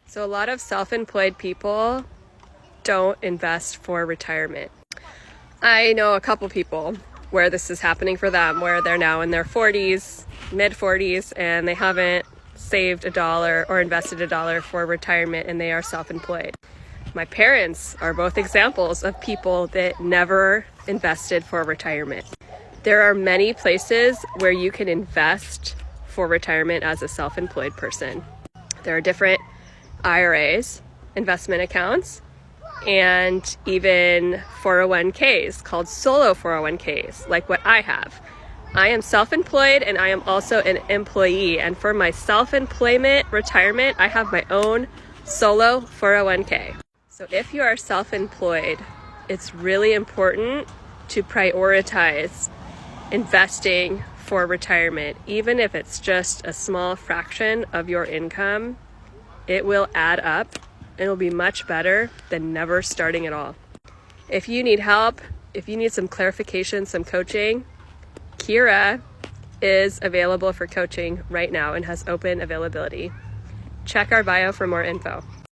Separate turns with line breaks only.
So a lot of self-employed people don't invest for retirement. I know a couple people where this is happening for them, where they're now in their 40s, mid 40s, and they haven't saved a dollar or invested a dollar for retirement, and they are self-employed. My parents are both examples of people that never invested for retirement. There are many places where you can invest for retirement as a self-employed person. There are different IRAs, investment accounts, and even 401ks called solo 401ks, like what I have. I am self-employed and I am also an employee. And for my self-employment retirement, I have my own solo 401k. So if you are self-employed, it's really important to prioritize investing for retirement. Even if it's just a small fraction of your income, it will add up. It'll be much better than never starting at all. If you need help, if you need some clarification, some coaching, Kira is available for coaching right now and has open availability. Check our bio for more info.